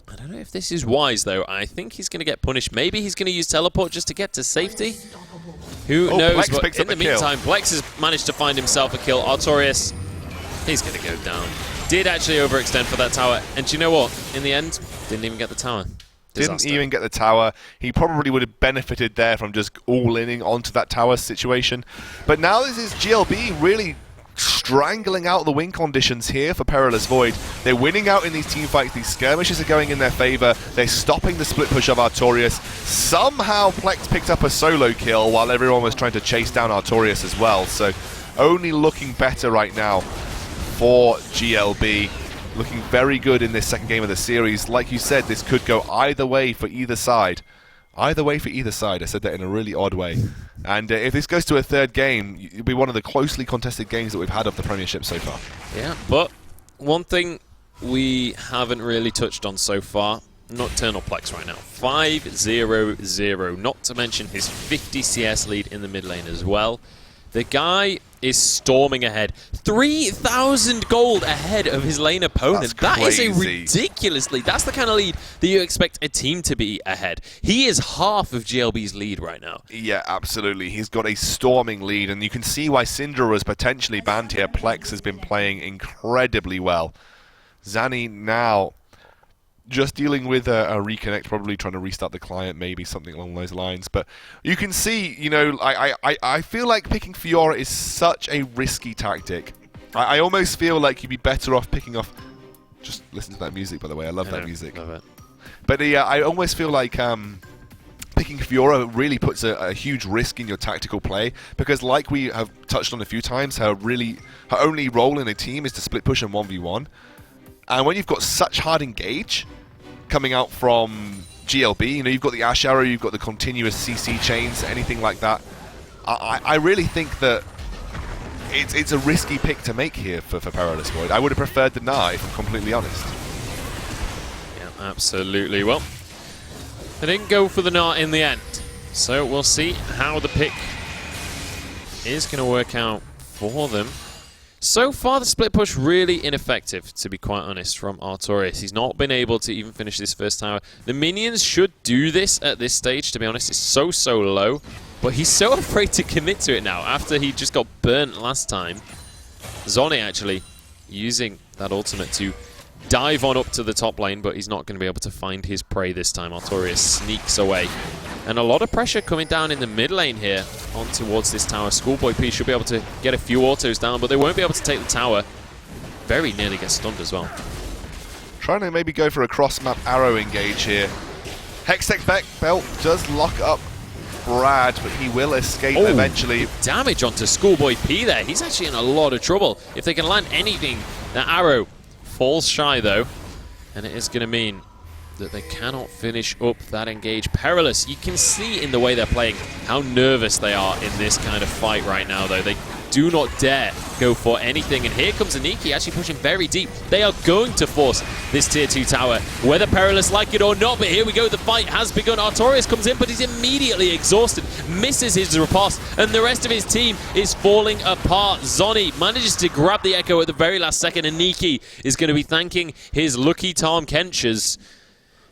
B: I don't know if this is wise, though. I think he's going to get punished. Maybe he's going to use teleport just to get to safety. Who knows?
A: Plex
B: But in the meantime, Plex has managed to find himself a kill. Artorias, he's going to go down. Did actually overextend for that tower. And do you know what? In the end, didn't even get the tower. Disaster.
A: Didn't even get the tower. He probably would have benefited there from just all-inning onto that tower situation. But now this is GLB really strangling out the win conditions here for Perilous Void. They're winning out in these team fights. These skirmishes are going in their favor. They're stopping the split push of Artorias. Somehow Plex picked up a solo kill while everyone was trying to chase down Artorias as well. So only looking better right now for GLB. Looking very good in this second game of the series. Like you said, this could go either way for either side. Either way for either side. I said that in a really odd way. And if this goes to a third game, it'll be one of the closely contested games that we've had of the Premiership so far.
B: Yeah, but one thing we haven't really touched on so far, Nocturnal Plex right now. 5-0-0, not to mention his 50 CS lead in the mid lane as well. The guy is storming ahead. 3,000 gold ahead of his lane opponent. That is a ridiculous lead. That's the kind of lead that you expect a team to be ahead. He is half of GLB's lead right now.
A: Yeah, absolutely. He's got a storming lead, and you can see why Syndra was potentially banned here. Plex has been playing incredibly well. Zani now just dealing with a reconnect, probably trying to restart the client, maybe something along those lines. But you can see, you know, I feel like picking Fiora is such a risky tactic. I almost feel like you'd be better off picking off... Just listen to that music, by the way. I love that music.
B: Love it.
A: But yeah, I almost feel like picking Fiora really puts a huge risk in your tactical play, because like we have touched on a few times, her only role in a team is to split push and 1v1. And when you've got such hard engage coming out from GLB, you know, you've got the Ash Arrow, you've got the continuous CC chains, anything like that. I really think that it's a risky pick to make here for Perilous Void. I would have preferred the Gnar, if I'm completely honest.
B: Yeah, absolutely. Well, they didn't go for the Gnar in the end. So we'll see how the pick is going to work out for them. So far, the split push really ineffective, to be quite honest, from Artorias. He's not been able to even finish this first tower. The minions should do this at this stage, to be honest. It's so low, but he's so afraid to commit to it now after he just got burnt last time. Zoni actually using that ultimate to dive on up to the top lane, but he's not going to be able to find his prey this time. Artorias sneaks away. And a lot of pressure coming down in the mid lane here on towards this tower. Schoolboy P should be able to get a few autos down, but they won't be able to take the tower. Very nearly gets stunned as well.
A: Trying to maybe go for a cross-map arrow engage here. Hextech Belt does lock up Brad, but he will escape eventually.
B: Damage onto Schoolboy P there. He's actually in a lot of trouble. If they can land anything, that arrow falls shy though, and it is going to mean that they cannot finish up that engage. Perilous, you can see in the way they're playing how nervous they are in this kind of fight right now, though. They do not dare go for anything. And here comes Aniki actually pushing very deep. They are going to force this tier 2 tower, whether Perilous like it or not. But here we go. The fight has begun. Artorias comes in, but he's immediately exhausted, misses his riposte, and the rest of his team is falling apart. Zoni manages to grab the Echo at the very last second, and Aniki is going to be thanking his lucky Tom Kenchers.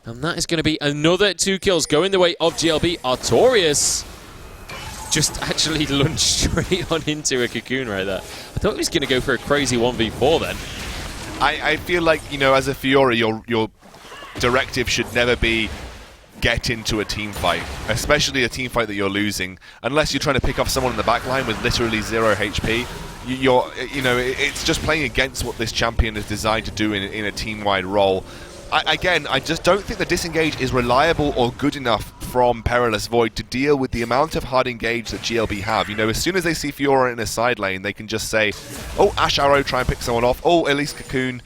B: And that is going to be another 2 kills going the way of GLB. Artorias just actually lunged straight on into a cocoon right there. I thought he was going to go for a crazy 1v4 then.
A: I feel like, you know, as a Fiora, your directive should never be get into a team fight, especially a team fight that you're losing, unless you're trying to pick off someone in the back line with literally 0 HP. You know, it's just playing against what this champion is designed to do in a team-wide role. Again, I just don't think the disengage is reliable or good enough from Perilous Void to deal with the amount of hard engage that GLB have. You know, as soon as they see Fiora in a side lane, they can just say, oh, Ash Arrow, try and pick someone off. Oh, at least Cocoon.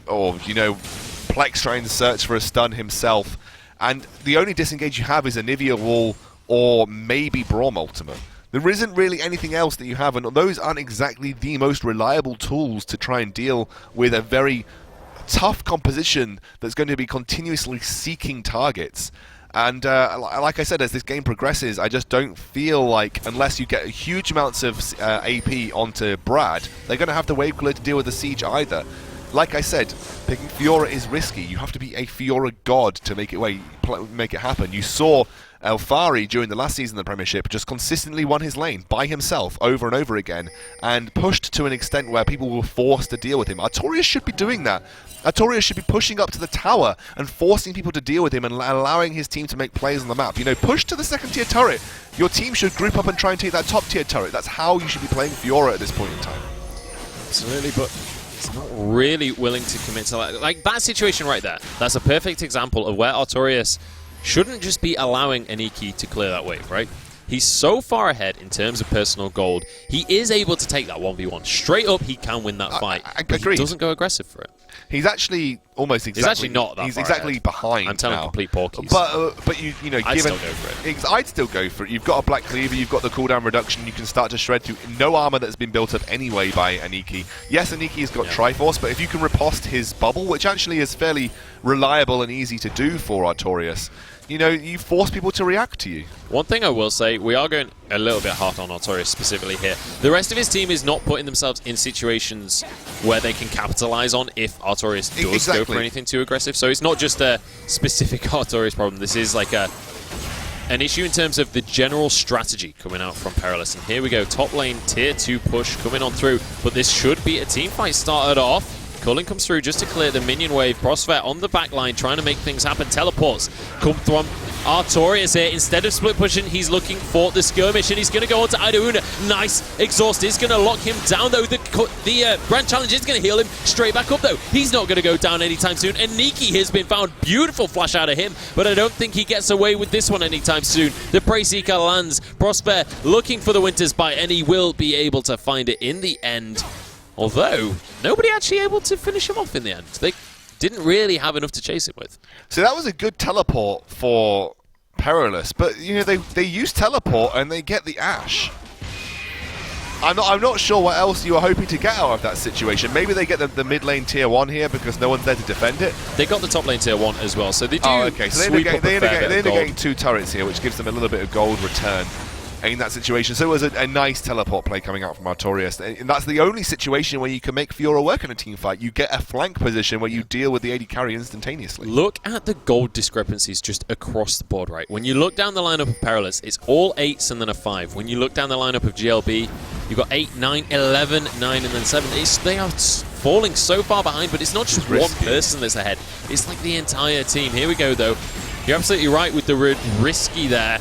A: Or, you know, Plex trying to search for a stun himself. And the only disengage you have is a Nivea wall or maybe Braum Ultimate. There isn't really anything else that you have, and those aren't exactly the most reliable tools to try and deal with a very tough composition that's going to be continuously seeking targets. And like I said, as this game progresses, I just don't feel like, unless you get huge amounts of AP onto Brad, they're going to have the wave clear to deal with the siege either. Like I said, picking Fiora is risky. You have to be a Fiora god to make it happen. You saw Alfari during the last season of the Premiership just consistently won his lane by himself over and over again, and pushed to an extent where people were forced to deal with him. Artorias should be doing that. Artorias should be pushing up to the tower and forcing people to deal with him and allowing his team to make plays on the map. You know, push to the second tier turret. Your team should group up and try and take that top tier turret. That's how you should be playing Fiora at this point in time.
B: Absolutely, but he's not really willing to commit to that. Like, that situation right there, that's a perfect example of where Artorias shouldn't just be allowing Aniki to clear that wave, right? He's so far ahead in terms of personal gold, he is able to take that 1v1. Straight up, he can win that fight. But he doesn't go aggressive for it.
A: He's actually almost exactly.
B: He's actually not that
A: He's
B: far
A: exactly
B: ahead.
A: behind.
B: I'm telling
A: now.
B: complete porkies.
A: But you know,
B: I'd
A: given,
B: still go for it.
A: I'd still go for it. You've got a Black Cleaver, you've got the cooldown reduction, you can start to shred through no armor that's been built up anyway by Aniki. Yes, Aniki's got Triforce, but if you can riposte his bubble, which actually is fairly reliable and easy to do for Artorias, you know, you force people to react to you.
B: One thing I will say, we are going a little bit hard on Artorias specifically here. The rest of his team is not putting themselves in situations where they can capitalize on if Artorias does go for anything too aggressive. So it's not just a specific Artorias problem. This is like an issue in terms of the general strategy coming out from Perilous. And here we go, top lane, tier 2 push coming on through. But this should be a team fight started off. Cullen comes through just to clear the minion wave. Prosphet on the back line trying to make things happen. Teleports come from Artorias here. Instead of split pushing, he's looking for the skirmish, and he's going to go on to Idauna. Nice. Exhaust is going to lock him down, though. The Brand Challenge is going to heal him straight back up, though. He's not going to go down anytime soon. And Niki has been found. Beautiful flash out of him, but I don't think he gets away with this one anytime soon. The Prey Seeker lands. Prosper looking for the Winter's Bite, and he will be able to find it in the end. Although, nobody actually able to finish him off in the end. They didn't really have enough to chase him with.
A: So that was a good teleport for Perilous, but you know, they use teleport and they get the Ash. I'm not sure what else you were hoping to get out of that situation. Maybe they get the mid lane tier 1 here because no one's there to defend it.
B: They got the top lane tier 1 as well, so they do.
A: Oh, okay. So they end up
B: gold.
A: getting 2 turrets here, which gives them a little bit of gold return in that situation. So it was a nice teleport play coming out from Artorias. And that's the only situation where you can make Fiora work in a team fight. You get a flank position where you deal with the AD carry instantaneously.
B: Look at the gold discrepancies just across the board, right? When you look down the lineup of Perilous, it's all 8s and then a 5. When you look down the lineup of GLB, you've got 8, 9, 11, 9, and then 7. They are falling so far behind, but it's not just one person that's ahead. It's like the entire team. Here we go, though. You're absolutely right with the word risky there.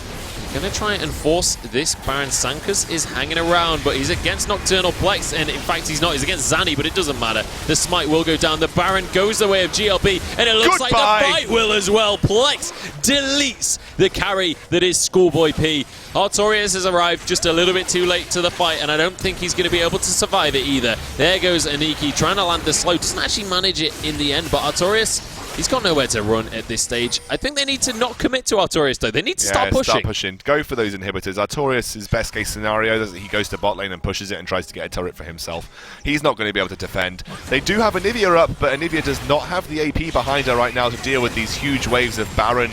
B: Going to try and force this Baron. Sankas is hanging around, but he's against Nocturnal Plex, and in fact he's not. He's against Zanny, but it doesn't matter. The smite will go down. The Baron goes the way of GLB, and it looks like the fight will as well. Plex deletes the carry that is Schoolboy P. Artorias has arrived just a little bit too late to the fight, and I don't think he's going to be able to survive it either. There goes Aniki trying to land the slow. Doesn't actually manage it in the end, but Artorias, he's got nowhere to run at this stage. I think they need to not commit to Artorias, though. They need to start pushing.
A: Go for those inhibitors. Artorias' best case scenario is that he goes to bot lane and pushes it and tries to get a turret for himself. He's not going to be able to defend. They do have Anivia up, but Anivia does not have the AP behind her right now to deal with these huge waves of Baron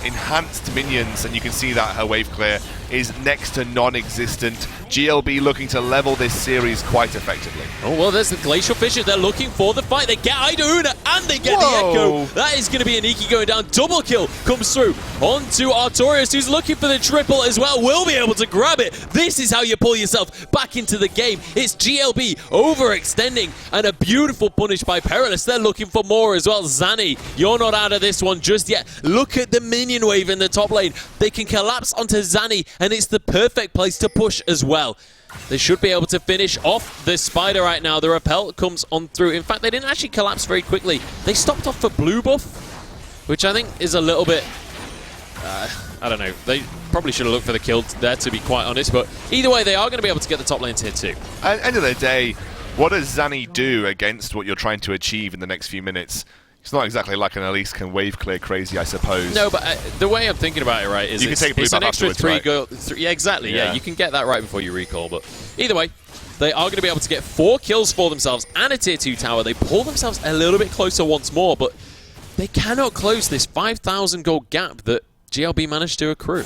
A: enhanced minions, and you can see that her wave clear is next to non-existent. GLB looking to level this series quite effectively.
B: Oh, well, there's the Glacial Fissure. They're looking for the fight. They get Idauna, and they get the Echo. That is going to be Aniki going down. Double kill comes through onto Artorias, who's looking for the triple as well. Will be able to grab it. This is how you pull yourself back into the game. It's GLB overextending, and a beautiful punish by Perilous. They're looking for more as well. Zanny, you're not out of this one just yet. Look at the minion wave in the top lane. They can collapse onto Zanny, and it's the perfect place to push as well. They should be able to finish off the Spider right now. The repel comes on through. In fact, they didn't actually collapse very quickly. They stopped off for blue buff, which I think is a little bit... I don't know. They probably should have looked for the kill there, to be quite honest. But either way, they are going to be able to get the top lane tier 2.
A: At the end of the day, what does Zanny do against what you're trying to achieve in the next few minutes? It's not exactly like an Elise can wave clear crazy, I suppose.
B: No, but the way I'm thinking about it, right, is it's an extra 3 go... Yeah, exactly. Yeah, you can get that right before you recall. But either way, they are going to be able to get 4 kills for themselves and a tier 2 tower. They pull themselves a little bit closer once more, but they cannot close this 5,000 gold gap that GLB managed to accrue.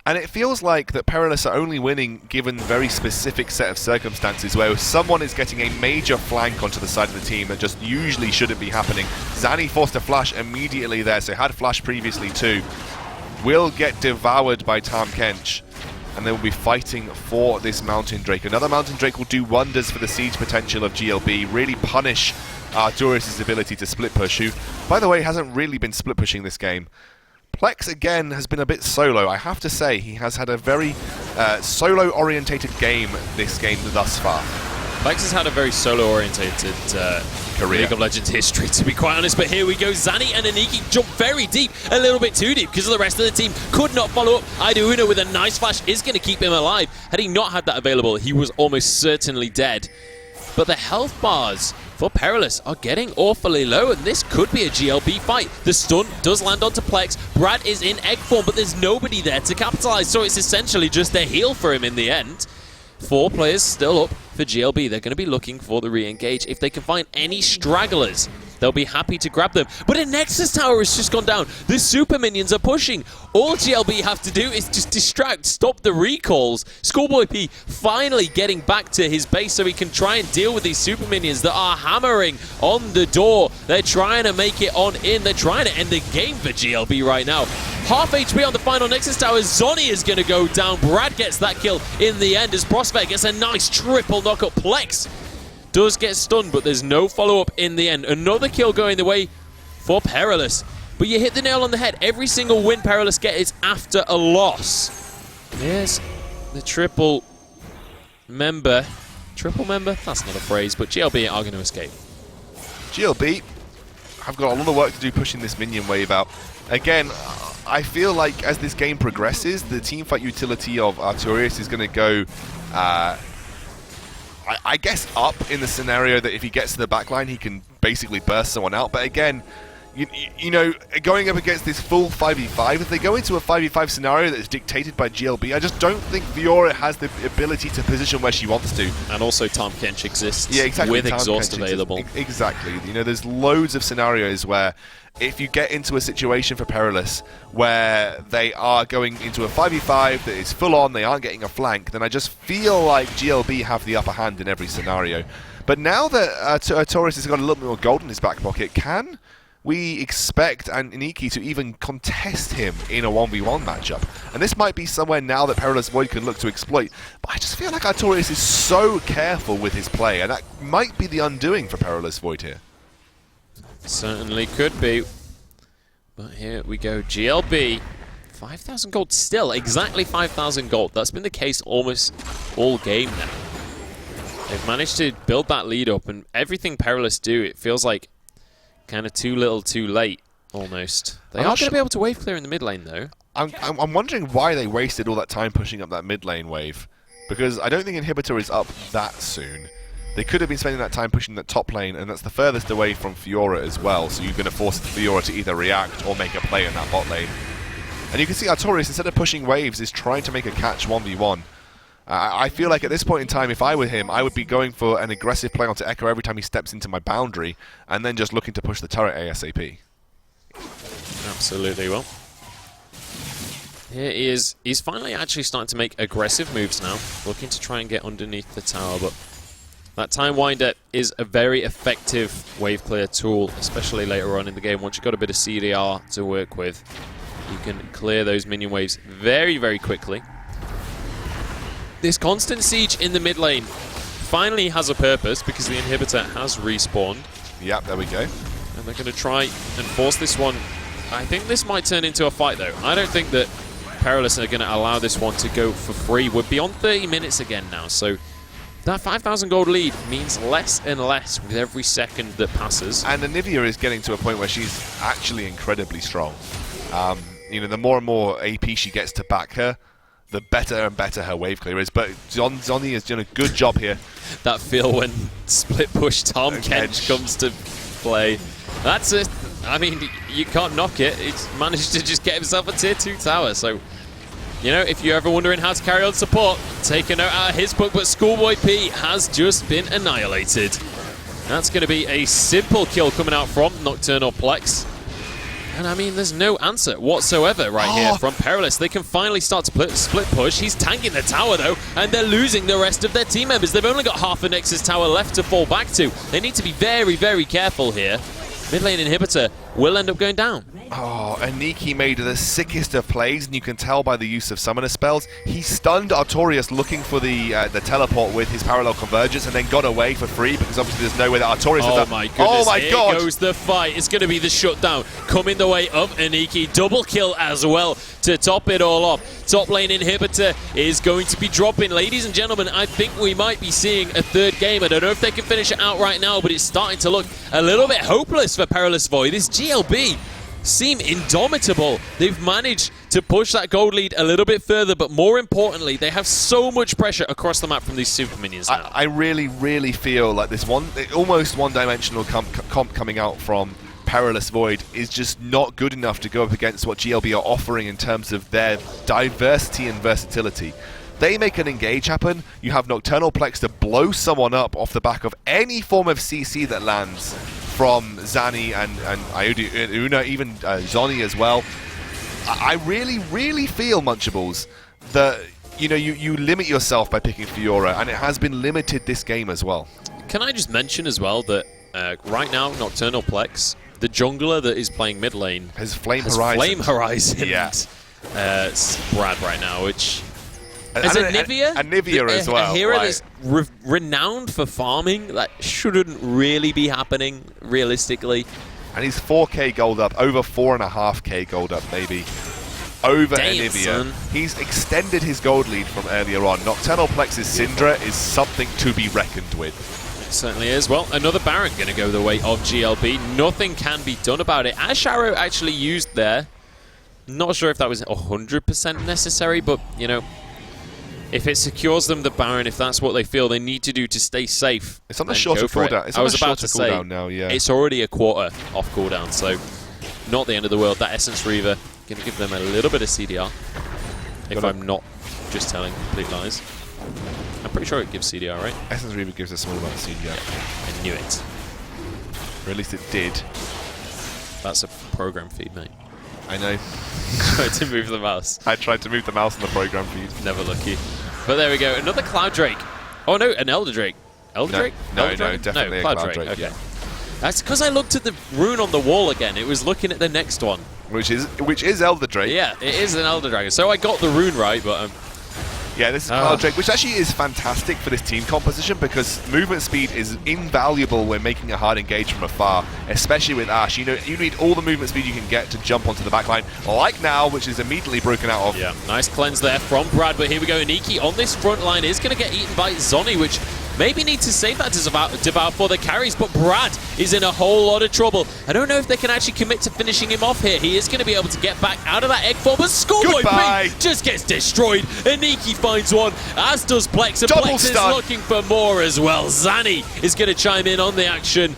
A: And it feels like that Perilous are only winning given very specific set of circumstances where someone is getting a major flank onto the side of the team that just usually shouldn't be happening. Zanny forced a flash immediately there, so had flash previously too. Will get devoured by Tahm Kench, and they will be fighting for this Mountain Drake. Another Mountain Drake will do wonders for the siege potential of GLB, really punish Arcturus' ability to split push, who, by the way, hasn't really been split pushing this game. Plex, again, has been a bit solo. I have to say, he has had a very solo-orientated game this game thus far.
B: Plex has had a very solo-orientated career. League of Legends history, to be quite honest. But here we go. Zanny and Aniki jump very deep, a little bit too deep, because the rest of the team could not follow up. Ido with a nice flash is going to keep him alive. Had he not had that available, he was almost certainly dead. But the health bars for Perilous are getting awfully low, and this could be a GLB fight. The stun does land onto Plex. Brad is in egg form, but there's nobody there to capitalize, so it's essentially just a heal for him in the end. 4 players still up for GLB. They're going to be looking for the re-engage. If they can find any stragglers, they'll be happy to grab them. But a Nexus Tower has just gone down. The super minions are pushing. All GLB have to do is just distract, stop the recalls. Schoolboy P finally getting back to his base so he can try and deal with these super minions that are hammering on the door. They're trying to make it on in. They're trying to end the game for GLB right now. Half HP on the final Nexus Tower. Zonny is going to go down. Brad gets that kill in the end as Prospect gets a nice triple knockup. Plex does get stunned, but there's no follow-up in the end. Another kill going the way for Perilous. But you hit the nail on the head. Every single win Perilous get is after a loss. There's the triple member. Triple member? That's not a phrase, but GLB are going to escape.
A: GLB have got a lot of work to do pushing this minion wave out. Again, I feel like as this game progresses, the teamfight utility of Arcturus is going to go... I guess up in the scenario that if he gets to the backline, he can basically burst someone out. But again, you know, going up against this full 5v5, if they go into a 5v5 scenario that is dictated by GLB, I just don't think Fiora has the ability to position where she wants to.
B: And also Tahm Kench exists,
A: yeah, exactly,
B: with exhaust available.
A: Exactly. You know, there's loads of scenarios where if you get into a situation for Perilous where they are going into a 5v5 that is full on, they aren't getting a flank, then I just feel like GLB have the upper hand in every scenario. But now that Taurus has got a little bit more gold in his back pocket, can we expect Aniki to even contest him in a 1v1 matchup? And this might be somewhere now that Perilous Void can look to exploit, but I just feel like Arcturus is so careful with his play, and that might be the undoing for Perilous Void here.
B: Certainly could be. But here we go. GLB, 5,000 gold still. Exactly 5,000 gold. That's been the case almost all game now. They've managed to build that lead up, and everything Perilous do, it feels like kind of too little too late, almost. They are going to be able to wave clear in the mid lane, though.
A: I'm wondering why they wasted all that time pushing up that mid lane wave. Because I don't think Inhibitor is up that soon. They could have been spending that time pushing that top lane, and that's the furthest away from Fiora as well, so you're going to force Fiora to either react or make a play in that bot lane. And you can see Arcturus, instead of pushing waves, is trying to make a catch 1v1. I feel like at this point in time, if I were him, I would be going for an aggressive play onto Echo every time he steps into my boundary, and then just looking to push the turret ASAP.
B: Absolutely. Well, here he is. He's finally actually starting to make aggressive moves now, looking to try and get underneath the tower, but that Time Winder is a very effective wave clear tool, especially later on in the game. Once you've got a bit of CDR to work with, you can clear those minion waves very, very quickly. This constant siege in the mid lane finally has a purpose because the inhibitor has respawned.
A: Yep, there we go.
B: And they're going to try and force this one I think this might turn into a fight, though. I don't think that Perilous are going to allow this one to go for free. We're beyond 30 minutes again now, so that 5,000 gold lead means less and less with every second that passes.
A: And Anivia is getting to a point where she's actually incredibly strong. You know, the more and more AP she gets to back her, the better and better her wave clear is. But Zonny has done a good job here.
B: That feel when split push Tom Kench comes to play. That's it. I mean, you can't knock it. He's managed to just get himself a tier 2 tower. So, you know, if you're ever wondering how to carry on support, take a note out of his book. But Schoolboy P has just been annihilated. That's going to be a simple kill coming out from Nocturnal Plex. And I mean, there's no answer whatsoever right here from Perilous. They can finally start to split push. He's tanking the tower, though, and they're losing the rest of their team members. They've only got half a Nexus tower left to fall back to. They need to be very, very careful here. Mid lane inhibitor will end up going down.
A: Oh, Aniki made the sickest of plays, and you can tell by the use of summoner spells. He stunned Artorias looking for the teleport with his parallel convergence, and then got away for free because obviously there's no way that Artorias has done.
B: My goodness,
A: oh my god!
B: Here goes the fight. It's going to be the shutdown coming the way of Aniki. Double kill as well to top it all off. Top lane inhibitor is going to be dropping. Ladies and gentlemen, I think we might be seeing a third game. I don't know if they can finish it out right now, but it's starting to look a little bit hopeless for Perilous Void. This GLB seem indomitable. They've managed to push that gold lead a little bit further, but more importantly, they have so much pressure across the map from these super minions now.
A: I really, really feel like this almost one-dimensional comp coming out from Perilous Void is just not good enough to go up against what GLB are offering in terms of their diversity and versatility. They make an engage happen, you have Nocturnal Plex to blow someone up off the back of any form of CC that lands from Zani and Una, even Zonny as well. I really, really feel, Munchables, that you know you limit yourself by picking Fiora, and it has been limited this game as well.
B: Can I just mention as well that right now, Nocturnal Plex, the jungler that is playing mid lane,
A: has Flame Horizon.
B: Yeah. Brad right now, which is
A: Anivia as well.
B: A hero that's renowned for farming that shouldn't really be happening realistically.
A: And he's 4k gold up, over 4.5k gold up maybe. Over Anivia. Son. He's extended his gold lead from earlier on. Nocturnal Plex's Syndra is something to be reckoned with.
B: It certainly is. Well, another Baron going to go the way of GLB. Nothing can be done about it. As Arrow actually used there, not sure if that was 100% necessary, but, you know, if it secures them the Baron, if that's what they feel they need to do to stay safe,
A: it's on the shorter cooldown.
B: I was about to say,
A: now, yeah.
B: It's already a quarter off cooldown, so not the end of the world. That Essence Reaver going to give them a little bit of CDR, if I'm not just telling complete lies. I'm pretty sure it gives CDR, right?
A: Essence Reaver gives a small amount of CDR.
B: I knew it.
A: Or at least it did.
B: That's a program feed, mate.
A: I know.
B: Tried to move the mouse.
A: I tried to move the mouse on the program feed.
B: Never lucky. But there we go. Another Cloud Drake. Oh no, an Elder Drake. Elder Drake?
A: No, definitely a Cloud Drake.
B: Okay.
A: Yeah.
B: That's because I looked at the rune on the wall again. It was looking at the next one.
A: Which is Elder Drake.
B: Yeah, it is an Elder Dragon. So I got the rune right, but
A: yeah, this is Cloud Drake, which actually is fantastic for this team composition because movement speed is invaluable when making a hard engage from afar, especially with Ashe. You know, you need all the movement speed you can get to jump onto the backline, like now, which is immediately broken out of.
B: Yeah, nice cleanse there from Brad, but here we go. Aniki on this front line is going to get eaten by Zonny, which maybe need to save that to devour for the carries, but Brad is in a whole lot of trouble. I don't know if they can actually commit to finishing him off here. He is going to be able to get back out of that egg form, but Schoolboy P just gets destroyed. Aniki finds one, as does Plex, and Plex is looking for more as well. Zani is going to chime in on the action.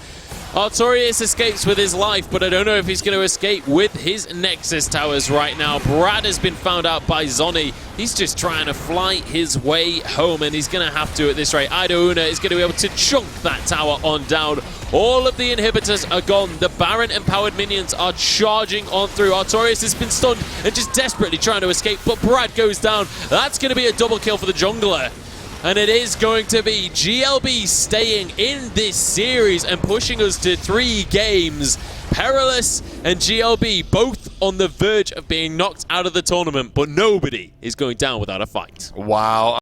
B: Artorias escapes with his life, but I don't know if he's going to escape with his Nexus towers right now. Brad has been found out by Zonny. He's just trying to fly his way home, and he's going to have to at this rate. Una is going to be able to chunk that tower on down. All of the inhibitors are gone. The Baron-empowered minions are charging on through. Artorias has been stunned and just desperately trying to escape, but Brad goes down. That's going to be a double kill for the jungler. And it is going to be GLB staying in this series and pushing us to 3 games. Perilous and GLB both on the verge of being knocked out of the tournament, but nobody is going down without a fight.
A: Wow.